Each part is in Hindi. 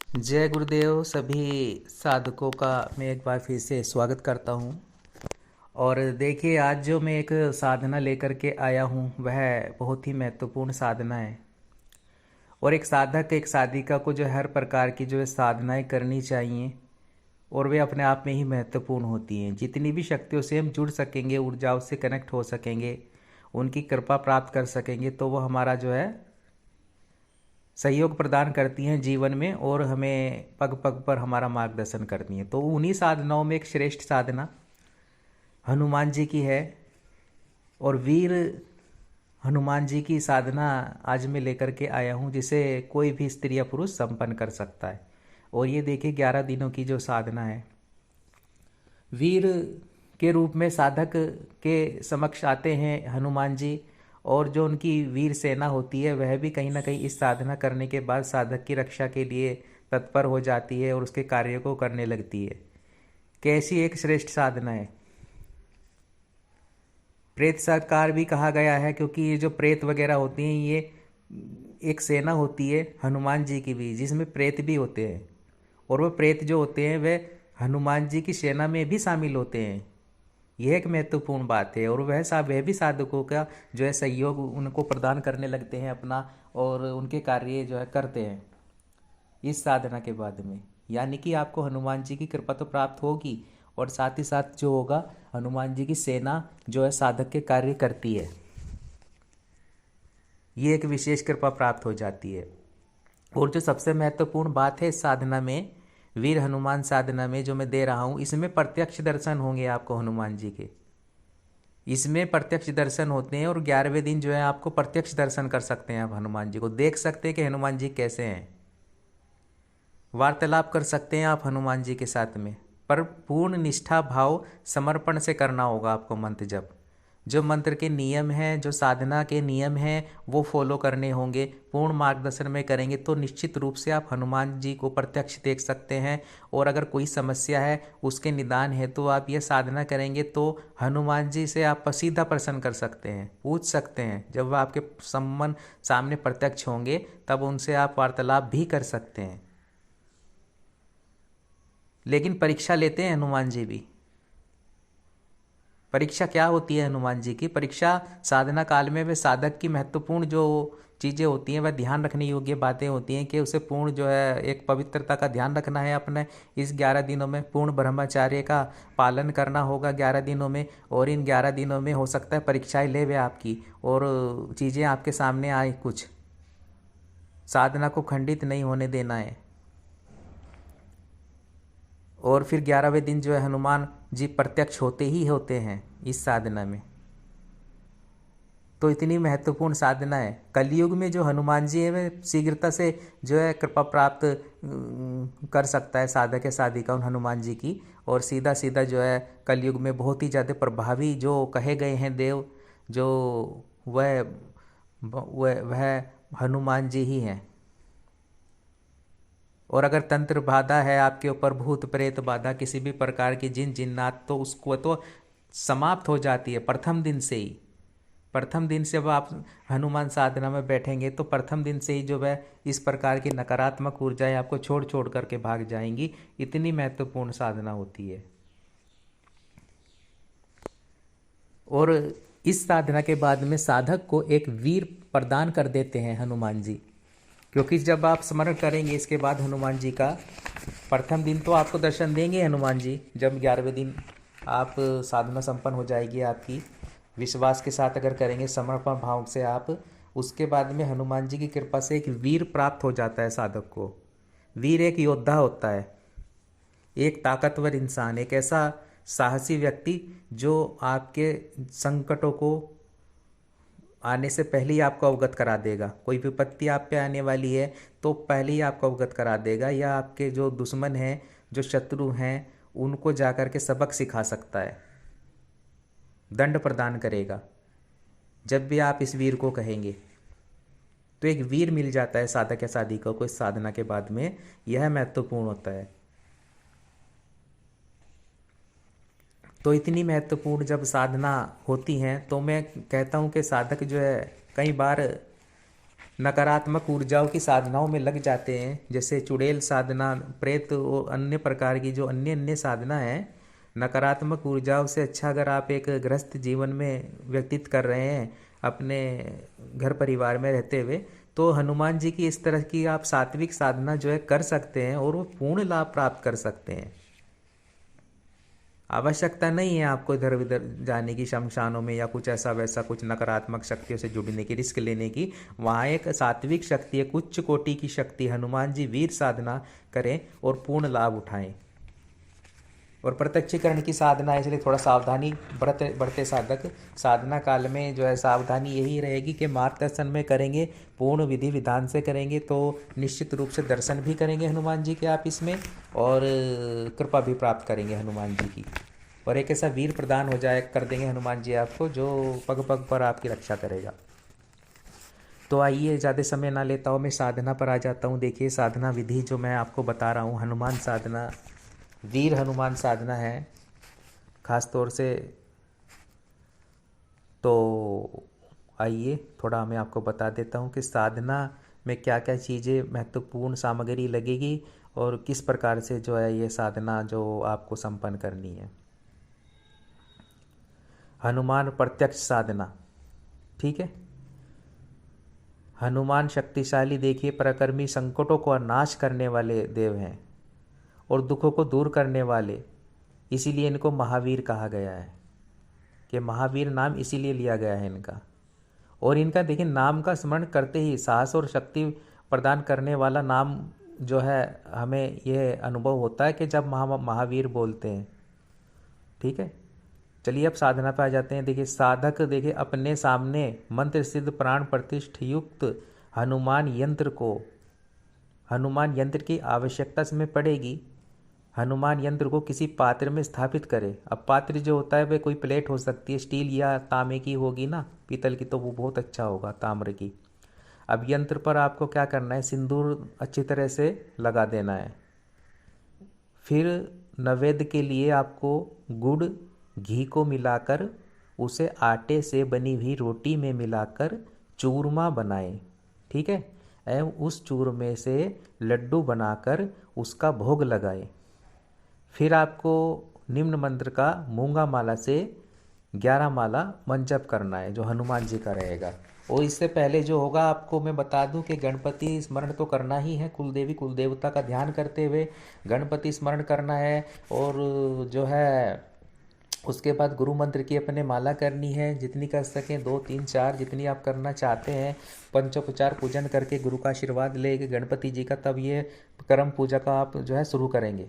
जय गुरुदेव। सभी साधकों का मैं एक बार फिर से स्वागत करता हूँ। और देखिए, आज जो मैं एक साधना लेकर के आया हूँ वह बहुत ही महत्वपूर्ण साधना है। और एक साधक एक साधिका को जो हर प्रकार की जो है साधनाएं करनी चाहिए, और वे अपने आप में ही महत्वपूर्ण होती हैं। जितनी भी शक्तियों से हम जुड़ सकेंगे, ऊर्जाओं से कनेक्ट हो सकेंगे, उनकी कृपा प्राप्त कर सकेंगे, तो वो हमारा जो है सहयोग प्रदान करती हैं जीवन में, और हमें पग पग पर हमारा मार्गदर्शन करती हैं। तो उन्हीं साधनाओं में एक श्रेष्ठ साधना हनुमान जी की है। और वीर हनुमान जी की साधना आज मैं लेकर के आया हूँ, जिसे कोई भी स्त्री या पुरुष संपन्न कर सकता है। और ये देखिए 11 दिनों की जो साधना है, वीर के रूप में साधक के समक्ष आते हैं हनुमान जी। और जो उनकी वीर सेना होती है वह भी कहीं ना कहीं इस साधना करने के बाद साधक की रक्षा के लिए तत्पर हो जाती है और उसके कार्य को करने लगती है। कैसी एक श्रेष्ठ साधना है। प्रेत सरकार भी कहा गया है, क्योंकि ये जो प्रेत वगैरह होती हैं ये एक सेना होती है हनुमान जी की भी, जिसमें प्रेत भी होते हैं। और वो प्रेत जो होते हैं वे हनुमान जी की सेना में भी शामिल होते हैं। यह एक महत्वपूर्ण बात है। और वह भी साधकों का जो है सहयोग उनको प्रदान करने लगते हैं अपना, और उनके कार्य जो है करते हैं इस साधना के बाद में। यानी कि आपको हनुमान जी की कृपा तो प्राप्त होगी, और साथ ही साथ जो होगा हनुमान जी की सेना जो है साधक के कार्य करती है। ये एक विशेष कृपा प्राप्त हो जाती है। और जो सबसे महत्वपूर्ण बात है इस साधना में, वीर हनुमान साधना में जो मैं दे रहा हूँ, इसमें प्रत्यक्ष दर्शन होंगे आपको हनुमान जी के। इसमें प्रत्यक्ष दर्शन होते हैं, और 11वें दिन जो है आपको प्रत्यक्ष दर्शन कर सकते हैं। आप हनुमान जी को देख सकते हैं कि हनुमान जी कैसे हैं। वार्तालाप कर सकते हैं आप हनुमान जी के साथ में, पर पूर्ण निष्ठा भाव समर्पण से करना होगा आपको मंत्र जप। जो मंत्र के नियम हैं, जो साधना के नियम हैं, वो फॉलो करने होंगे। पूर्ण मार्गदर्शन में करेंगे तो निश्चित रूप से आप हनुमान जी को प्रत्यक्ष देख सकते हैं। और अगर कोई समस्या है उसके निदान है तो आप ये साधना करेंगे तो हनुमान जी से आप सीधा प्रश्न कर सकते हैं, पूछ सकते हैं। जब वह आपके सामने प्रत्यक्ष होंगे तब उनसे आप वार्तालाप भी कर सकते हैं। लेकिन परीक्षा लेते हैं हनुमान जी भी। परीक्षा क्या होती है हनुमान जी की? परीक्षा साधना काल में वे साधक की महत्वपूर्ण जो चीज़ें होती हैं, वह ध्यान रखने योग्य बातें होती हैं कि उसे पूर्ण जो है एक पवित्रता का ध्यान रखना है अपने इस 11 दिनों में। पूर्ण ब्रह्मचार्य का पालन करना होगा 11 दिनों में। और इन 11 दिनों में हो सकता है परीक्षाएं ले वे आपकी, और चीज़ें आपके सामने आए कुछ। साधना को खंडित नहीं होने देना है। और फिर 11वें दिन जो है हनुमान जी प्रत्यक्ष होते ही होते हैं इस साधना में। तो इतनी महत्वपूर्ण साधना है। कलयुग में जो हनुमान जी है वे शीघ्रता से जो है कृपा प्राप्त कर सकता है साधक या साधिका उन हनुमान जी की। और सीधा सीधा जो है कलयुग में बहुत ही ज़्यादा प्रभावी जो कहे गए हैं देव, जो वह हनुमान जी ही हैं। और अगर तंत्र बाधा है आपके ऊपर, भूत प्रेत बाधा किसी भी प्रकार की, जिन जिन्नात, तो उसको तो समाप्त हो जाती है प्रथम दिन से ही। प्रथम दिन से जब आप हनुमान साधना में बैठेंगे तो प्रथम दिन से ही जो है इस प्रकार की नकारात्मक ऊर्जाएं आपको छोड़ छोड़ करके भाग जाएंगी। इतनी महत्वपूर्ण साधना होती है। और इस साधना के बाद में साधक को एक वीर प्रदान कर देते हैं हनुमान जी। क्योंकि जब आप स्मरण करेंगे इसके बाद हनुमान जी का, प्रथम दिन तो आपको दर्शन देंगे हनुमान जी। जब 11वें दिन आप साधना संपन्न हो जाएगी आपकी, विश्वास के साथ अगर करेंगे समर्पण भाव से आप, उसके बाद में हनुमान जी की कृपा से एक वीर प्राप्त हो जाता है साधक को। वीर एक योद्धा होता है, एक ताकतवर इंसान, एक ऐसा साहसी व्यक्ति जो आपके संकटों को आने से पहले ही आपको अवगत करा देगा। कोई विपत्ति आप पे आने वाली है तो पहले ही आपको अवगत करा देगा, या आपके जो दुश्मन हैं, जो शत्रु हैं, उनको जाकर के सबक सिखा सकता है, दंड प्रदान करेगा जब भी आप इस वीर को कहेंगे। तो एक वीर मिल जाता है साधक या साधिका को इस साधना के बाद में। यह महत्वपूर्ण होता है। तो इतनी महत्वपूर्ण जब साधना होती हैं तो मैं कहता हूँ कि साधक जो है कई बार नकारात्मक ऊर्जाओं की साधनाओं में लग जाते हैं, जैसे चुड़ैल साधना, प्रेत और अन्य प्रकार की जो अन्य अन्य साधना है, नकारात्मक ऊर्जाओं से अच्छा अगर आप एक गृहस्थ जीवन में व्यतीत कर रहे हैं अपने घर परिवार में रहते हुए, तो हनुमान जी की इस तरह की आप सात्विक साधना जो है कर सकते हैं और वो पूर्ण लाभ प्राप्त कर सकते हैं। आवश्यकता नहीं है आपको इधर उधर जाने की, शमशानों में या कुछ ऐसा वैसा कुछ नकारात्मक शक्तियों से जुड़ने की, रिस्क लेने की। वहाँ एक सात्विक शक्ति है, उच्च कोटि की शक्ति। हनुमान जी वीर साधना करें और पूर्ण लाभ उठाएं। और प्रत्यक्षीकरण की साधना है, इसलिए थोड़ा सावधानी बढ़ते साधक साधना काल में जो है सावधानी यही रहेगी कि मार्गदर्शन में करेंगे, पूर्ण विधि विधान से करेंगे तो निश्चित रूप से दर्शन भी करेंगे हनुमान जी के आप इसमें, और कृपा भी प्राप्त करेंगे हनुमान जी की। और एक ऐसा वीर प्रदान हो जाए कर देंगे हनुमान जी आपको, जो पग पग पर आपकी रक्षा करेगा। तो आइए ज़्यादा समय ना लेता हूँ, मैं साधना पर आ जाता हूँ। देखिए साधना विधि जो मैं आपको बता रहा हूँ, हनुमान साधना वीर हनुमान साधना है खास तौर से। तो आइए थोड़ा मैं आपको बता देता हूँ कि साधना में क्या क्या चीज़ें महत्वपूर्ण सामग्री लगेगी और किस प्रकार से जो है ये साधना जो आपको संपन्न करनी है। हनुमान प्रत्यक्ष साधना, ठीक है। हनुमान शक्तिशाली, देखिए पराक्रमी, संकटों को नाश करने वाले देव हैं और दुखों को दूर करने वाले, इसीलिए इनको महावीर कहा गया है। कि महावीर नाम इसीलिए लिया गया है इनका। और इनका देखिए नाम का स्मरण करते ही साहस और शक्ति प्रदान करने वाला नाम जो है हमें यह अनुभव होता है कि जब महावीर बोलते हैं, ठीक है। चलिए अब साधना पे आ जाते हैं। देखिए साधक देखिए अपने सामने मंत्र सिद्ध प्राण प्रतिष्ठ युक्त हनुमान यंत्र को, हनुमान यंत्र की आवश्यकता इसमें पड़ेगी। हनुमान यंत्र को किसी पात्र में स्थापित करें। अब पात्र जो होता है वह कोई प्लेट हो सकती है, स्टील या तांबे की होगी ना, पीतल की तो वो बहुत अच्छा होगा, ताम्र की। अब यंत्र पर आपको क्या करना है, सिंदूर अच्छी तरह से लगा देना है। फिर नैवेद्य के लिए आपको गुड़ घी को मिलाकर उसे आटे से बनी हुई रोटी में मिलाकर चूरमा बनाएं, ठीक है। एवं उस चूरमे से लड्डू बनाकर उसका भोग लगाएं। फिर आपको निम्न मंत्र का मूंगा माला से 11 माला मंजप करना है, जो हनुमान जी का रहेगा। और इससे पहले जो होगा आपको मैं बता दूं कि गणपति स्मरण तो करना ही है, कुलदेवी कुलदेवता का ध्यान करते हुए गणपति स्मरण करना है। और जो है उसके बाद गुरु मंत्र की अपने माला करनी है, जितनी कर सकें 2 3 4 जितनी आप करना चाहते हैं। पंचोपचार पूजन करके गुरु का आशीर्वाद लेके गणपति जी का, तब ये कर्म पूजा का आप जो है शुरू करेंगे,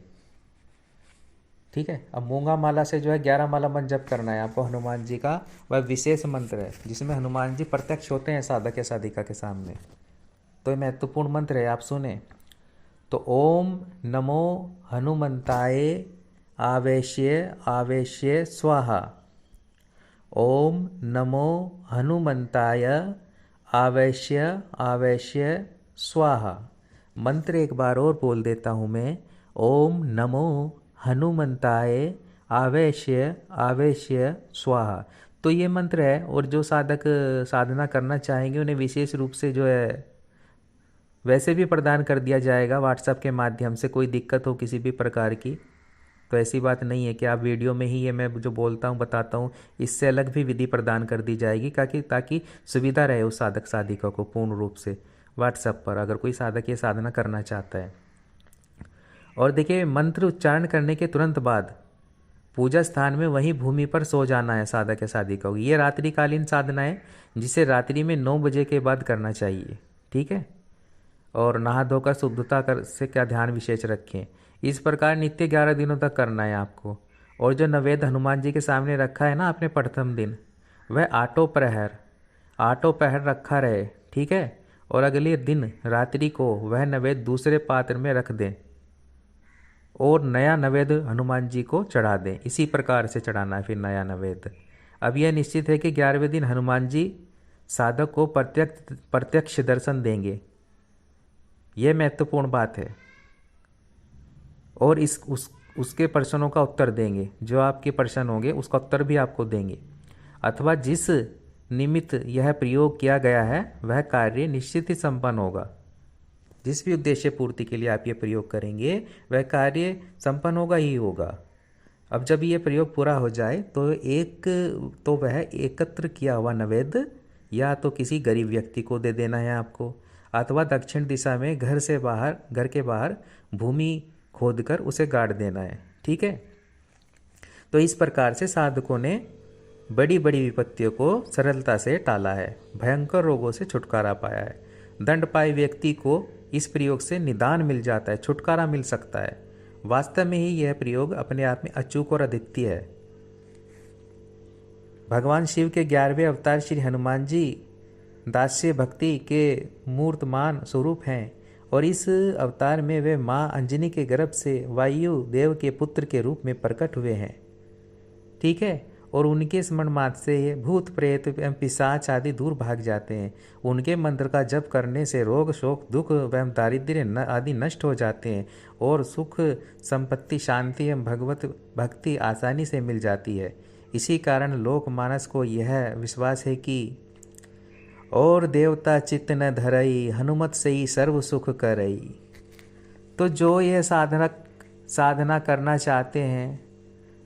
ठीक है। अब मूंगा माला से जो है 11 माला मंजप करना है आपको हनुमान जी का। वह विशेष मंत्र है जिसमें हनुमान जी प्रत्यक्ष होते हैं साधक या साधिका के सामने। तो ये महत्वपूर्ण मंत्र है, आप सुने। तो ओम नमो हनुमंताय आवेश्य आवेश्य स्वाहा। ओम नमो हनुमंताय आवेश्य आवेश्य स्वाहा। मंत्र एक बार और बोल देता हूँ मैं, ओम नमो हनुमंताय आवेश्य आवेश्य स्वाहा। तो ये मंत्र है। और जो साधक साधना करना चाहेंगे उन्हें विशेष रूप से जो है वैसे भी प्रदान कर दिया जाएगा व्हाट्सएप के माध्यम से। कोई दिक्कत हो किसी भी प्रकार की तो ऐसी बात नहीं है कि आप वीडियो में ही ये मैं जो बोलता हूँ बताता हूँ, इससे अलग भी विधि प्रदान कर दी जाएगी ताकि सुविधा रहे उस साधक साधिका को पूर्ण रूप से व्हाट्सएप पर, अगर कोई साधक ये साधना करना चाहता है। और देखिए मंत्र उच्चारण करने के तुरंत बाद पूजा स्थान में वहीं भूमि पर सो जाना है साधक या साधिका को। ये रात्रिकालीन साधना है जिसे रात्रि में 9 बजे के बाद करना चाहिए, ठीक है। और नहा धोकर शुद्धता से क्या ध्यान विशेष रखें। इस प्रकार नित्य 11 दिनों तक करना है आपको। और जो नैवेद्य हनुमान जी के सामने रखा है ना आपने प्रथम दिन, वह आठों पहर रखा रहे, ठीक है। और अगले दिन रात्रि को वह नैवेद्य दूसरे पात्र में रख दें और नया नैवेद्य हनुमान जी को चढ़ा दें। इसी प्रकार से चढ़ाना है फिर नया नैवेद्य। अब यह निश्चित है कि 11वें दिन हनुमान जी साधक को प्रत्यक्ष दर्शन देंगे। यह महत्वपूर्ण बात है। और उसके प्रश्नों का उत्तर देंगे, जो आपके प्रश्न होंगे उसका उत्तर भी आपको देंगे। अथवा जिस निमित्त यह प्रयोग किया गया है वह कार्य निश्चित ही संपन्न होगा। जिस भी उद्देश्य पूर्ति के लिए आप ये प्रयोग करेंगे वह कार्य संपन्न होगा ही होगा। अब जब ये प्रयोग पूरा हो जाए तो वह एकत्र किया हुआ नैवेद्य या तो किसी गरीब व्यक्ति को दे देना है आपको, अथवा दक्षिण दिशा में घर के बाहर भूमि खोदकर उसे गाड़ देना है। ठीक है। तो इस प्रकार से साधकों ने बड़ी बड़ी विपत्तियों को सरलता से टाला है, भयंकर रोगों से छुटकारा पाया है। दंड पाए व्यक्ति को इस प्रयोग से निदान मिल जाता है, छुटकारा मिल सकता है। वास्तव में ही यह प्रयोग अपने आप में अचूक और अद्वितीय है। भगवान शिव के 11वें अवतार श्री हनुमान जी दास्य भक्ति के मूर्तमान स्वरूप हैं और इस अवतार में वे माँ अंजनी के गर्भ से वायु देव के पुत्र के रूप में प्रकट हुए हैं। ठीक है। और उनके स्मरण मात्र से ये भूत प्रेत एवं पिशाच आदि दूर भाग जाते हैं। उनके मंत्र का जप करने से रोग शोक दुख एवं दारिद्र्य आदि नष्ट हो जाते हैं और सुख संपत्ति शांति एवं भगवत भक्ति आसानी से मिल जाती है। इसी कारण लोकमानस को यह विश्वास है कि और देवता चित्त न धरई हनुमत से ही सर्व सुख करई। तो जो यह साधना करना चाहते हैं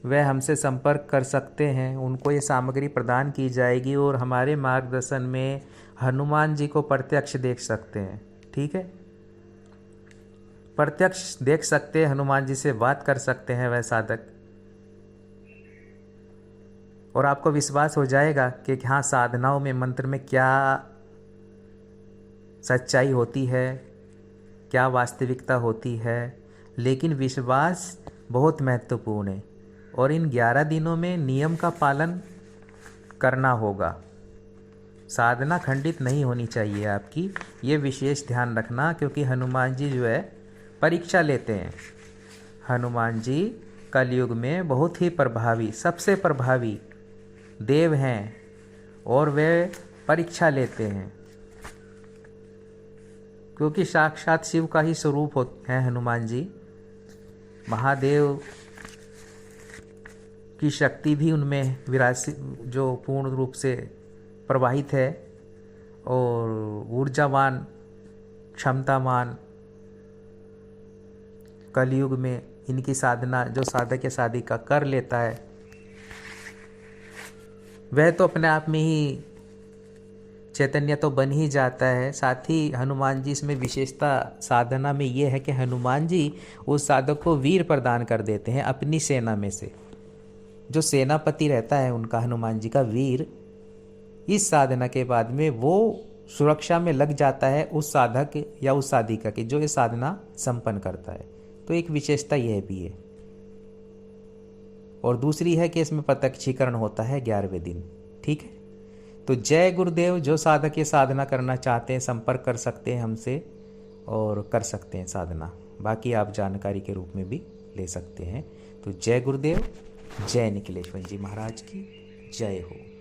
वह हमसे संपर्क कर सकते हैं, उनको ये सामग्री प्रदान की जाएगी और हमारे मार्गदर्शन में हनुमान जी को प्रत्यक्ष देख सकते हैं। ठीक है। प्रत्यक्ष देख सकते हैं, हनुमान जी से बात कर सकते हैं वह साधक, और आपको विश्वास हो जाएगा कि हाँ साधनाओं में मंत्र में क्या सच्चाई होती है, क्या वास्तविकता होती है। लेकिन विश्वास बहुत महत्वपूर्ण है और इन 11 दिनों में नियम का पालन करना होगा। साधना खंडित नहीं होनी चाहिए आपकी, ये विशेष ध्यान रखना, क्योंकि हनुमान जी जो है परीक्षा लेते हैं। हनुमान जी कलयुग में बहुत ही प्रभावी, सबसे प्रभावी देव हैं और वे परीक्षा लेते हैं, क्योंकि साक्षात शिव का ही स्वरूप है हनुमान जी। महादेव की शक्ति भी उनमें विरासित जो पूर्ण रूप से प्रवाहित है और ऊर्जावान क्षमतावान कलयुग में इनकी साधना जो साधक या साधिका कर लेता है वह तो अपने आप में ही चैतन्य तो बन ही जाता है। साथ ही हनुमान जी इसमें विशेषता साधना में ये है कि हनुमान जी उस साधक को वीर प्रदान कर देते हैं अपनी सेना में से। जो सेनापति रहता है उनका, हनुमान जी का वीर, इस साधना के बाद में वो सुरक्षा में लग जाता है उस साधक या उस साधिका की जो ये साधना संपन्न करता है। तो एक विशेषता यह भी है। और दूसरी है कि इसमें प्रत्यक्षीकरण होता है 11वें दिन। ठीक है। तो जय गुरुदेव। जो साधक ये साधना करना चाहते हैं संपर्क कर सकते हैं हमसे और कर सकते हैं साधना। बाकी आप जानकारी के रूप में भी ले सकते हैं। तो जय गुरुदेव, जय निखिलेश्वर जी महाराज की जय हो।